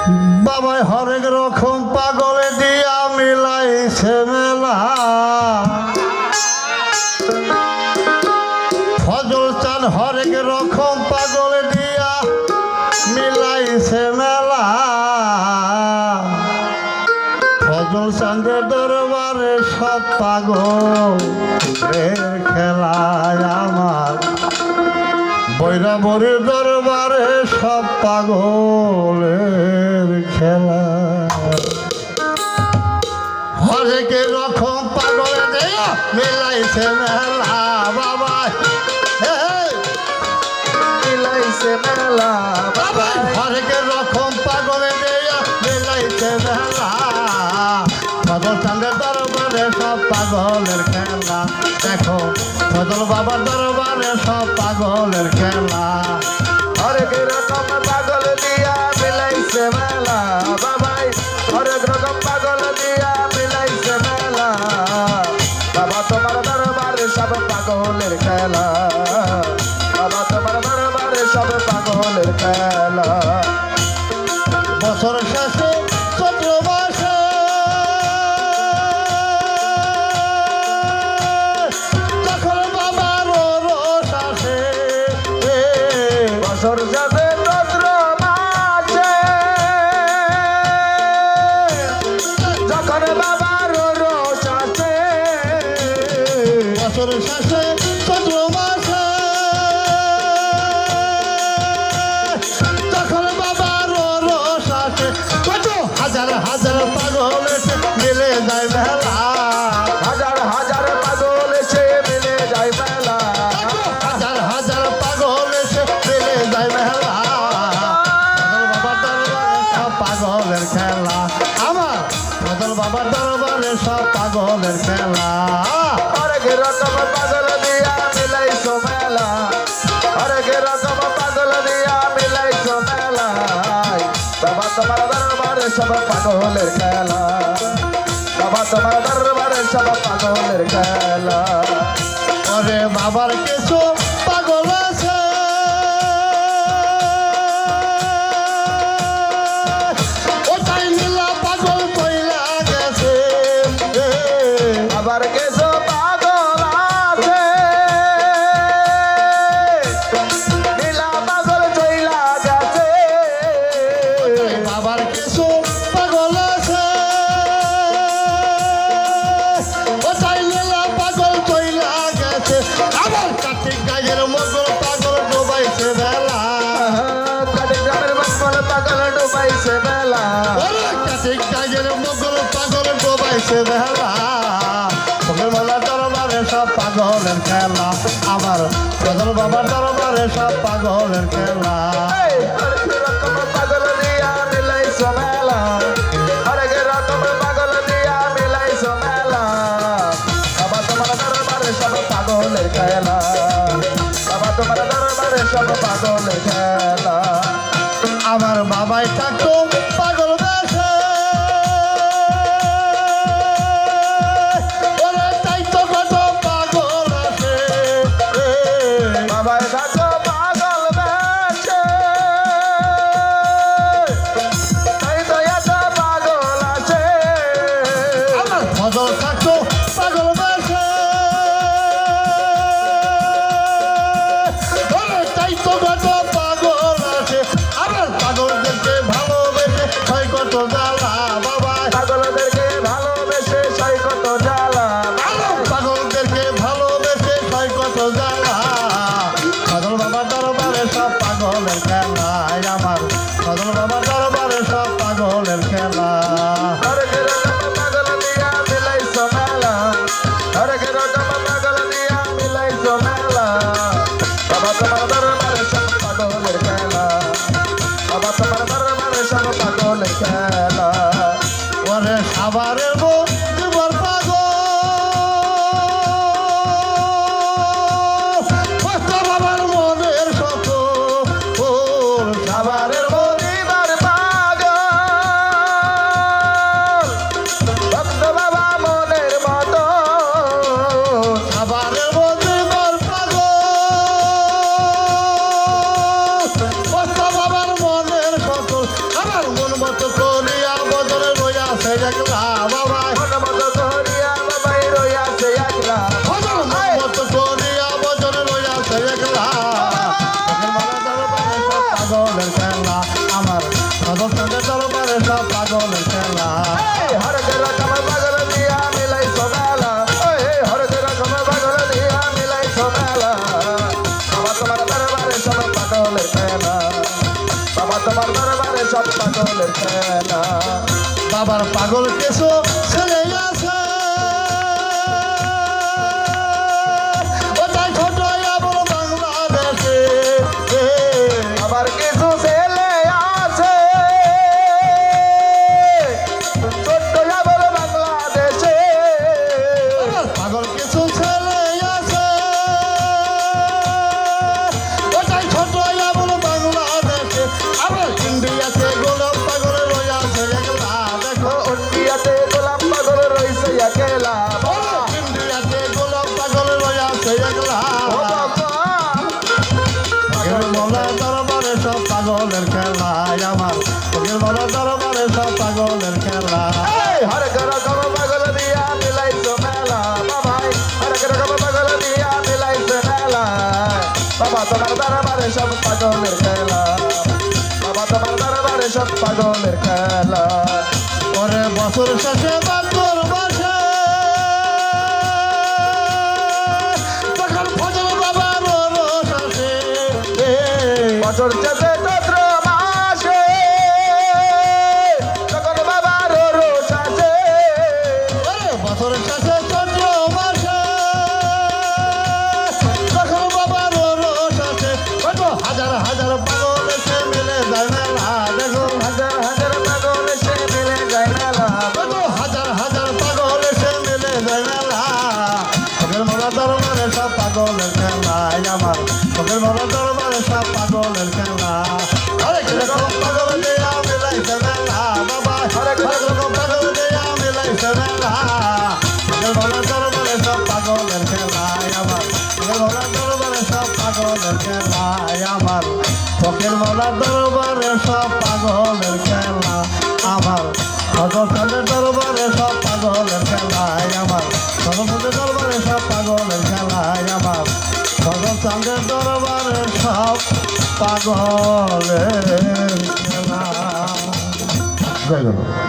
বাবাই হরেক রকম পাগলে দিয়া মিলাইছে মেলা ফজল চাঁদ হরেক রকম পাগলে দিয়া মিলাইছে মেলা ফজল চাঁদের দরবারে সব পাগলের খেলায় আমার বৈরাবরীর দরবারে সব পাগলের খেলা হরেক রকম পাগলে দিয়া মিলাইছে মেলা বাবা মিলাইছে মেলা বাবা হরেক রকম পাগলে দিয়া মিলাইছে মেলা ফজল চাঁদের দরবারে সব পাগলের খেলা দেখো ফজল বাবার দরবারে সব পাগলের খেলা হরেক রকম পাগল দিয়া মিলাইছে মেলা বাবাই হরেক রকম পাগল দিয়া মিলাইছে মেলা বাবা তোমার দরবারে সব পাগলের খেলা বাবা তোমার দরবারে সব পাগলের খেলা বছর শেষে চৈত্র মাসে তখন বাবার রস আসে বছর যাবে চৈত্র মাসে যখন বাবার রস আসে বছর শেষে চৈত্র মাসে তখন বাবার রস আসে কত হাজার হাজার পাগল এসে মিলে যায় মেলা হাজার হাজার পাগল এসে মিলে যায় মেলা হাজার হাজার পাগল এসে মিলে যায় মেলা বাবার দরবারে সব পাগলের খেলা আমার ফজল বাবার দরবারে সব পাগলের খেলা হরেক রকম পাগল দিয়া মিলাইছো মেলা হরেক রকম পাগল দিয়া মিলাইছো মেলা বাবা তোমার দরবারে সব পাগলের খেলা বাবা তোমার দরবারে সব পাগলের খেলা ওরে বাবার কিছু পাগল আছে ওটাই নীলা পাগল কইলা গেছে আবার কেছো পাগল আছে নীলা পাগল চইলা গেছে বাবার কিছু পাগল আছে ওটাই নীলা পাগল কইলা গেছে আবার কার্তিক গায়ের মগল পাগল ডোবাইছে বেলা কাটি গ্রামের মঙ্গল পাগল ডুবাইছে বেলা ওরে কার্তিক গায়ের মগল পাগল ডোবাইছে বেলা মেলা দরবারে সব পাগলের খেলা আমার ফজল বাবার দরবারে সব পাগলের খেলা হরেক রকম পাগল দিয়া মিলাইছো মেলা হরেক রকম পাগল দিয়া মিলাইছো মেলা বাবা তোমার দরবারে সব পাগলের খেলা বাবা তোমার দরবারে সব পাগলের খেলা আমার বাবাই থাকতো পাগল বেশে ওরে তাই তো কত পাগল আছে বাবার থাকো পাগল বেশে তাই তো এত পাগল আছে আমার ফজল থাকতো পাগল বেশে ওরে তাই তো কত পাগল আছে আমার পাগলদেরকে ভালোবেসে হয় কত জ্বালা বাবা পাগলদেরকে ভালোবেসে সাই কত জ্বালা পাগলদেরকে ভালোবেসে হয় কত জ্বালা ফজল বাবার দরবারে সব পাগলের খেলা আমার ফজল বাবার দরবারে সব পাগলের খেলা হরেক রকম পাগল দিয়া মিলাইছো মেলা হরেক রকম পাগল দিয়া মিলাইছো মেলা বাবা তোমার দরবারে সব পাগলের খেলা বাবা তোমার দরবারে সব পাগলের খেলা ওরে সাবারের জীবন পাগল বাবার মনের সকল সাবারের মনিবার পাগল ভক্ত বাবা মনের মতো সাবারের জীবন পাগল বাবার মনের সকল আমার মন মতো মতো করিয়া বদলে রইয়াছে একলা বাবা মন মতো করিয়া বাবাই রইয়াছে একলা ভজন মন মতো করিয়া বদলে রইয়াছে একলা চোখের মালা দরবারে সব পাগলের খেলা আমার সদর সঙ্গে দরবারে সব পাগলের খেলা হরকে রকম পাগল দিয়া মিলাই সোমেলা হরকে রকম পাগল দিয়া মিলাই সোমেলা বাবা তোমার দরবারে সব পাগলের খেলা বাবা তোমার দরবারে সব পাগলের খেলা বাবার পাগল কেশো ছেলে আছে ওটাই ছোট আবার বাংলাদেশে আবার কিছু ছেলে আছে ছোট্ট আবার বাংলাদেশে পাগল কিছু ছেলে আছে ওটাই ছোট আবার বাংলাদেশে আবার ইন্ডিয়াতে গোলাপ পাগল রয়েছে একলা দেখো ইন্ডিয়াতে গোলাম পাগল রইছে একলা ইন্ডিয়াতে গোলাপ পাগল রয়েছে একলা ও বাবা ফকির মোলা দরবারে সব পাগলের খেলা আমার ফকির মোলা দরবারে সব পাগলের খেলা হর রকম পাগল দিয়া মিলাইছো মেলা বাবাই হর রকম পাগল দিয়া মিলাইছো মেলা বাবা তোমার দরবারে সব পাগলের খেলা বাবা তোমার দরবারে সব পাগলের খেলা পরে বছর শেষে বাদর মাসে তখন ফজল বাবার রোষ আসে বছর শেষে চৈত্র মাসে তখন বাবার রোষ আছে বছর শেষে চন্দ্র মাসে তখন বাবার রোষ আসে কত হাজার হাজার পাগল এসে মিলে যায় মেলা দেখো হাজার হাজার পাগল সে মিলে যায় মেলা কত হাজার হাজার পাগল এসে মিলে যায় মেলা ফকির মোলা দরবারে সব পাগলের খেলা আমার ফকির মোলা দরবারে সব পাগলের খেলা আরেক রকম পাগল দেয়া মিলাইছে মেলা বাবা আরেক রকম পাগল দেয়া মিলাইছে মেলা ফকির মোলা দরবারে সব পাগলের খেলা আমার ফকির মোলা দরবারে সব পাগলের খেলা আমার ফকির মোলা দরবারে সব পাগলের খেলা আমার ভগবানের দরবারে সব পাগলের খেলায় আমার ভগবানের দরবারে সব পাগলের খেলায় আমার ভগবানের দরবারে সব পাগলের খেলা জয় গুরু।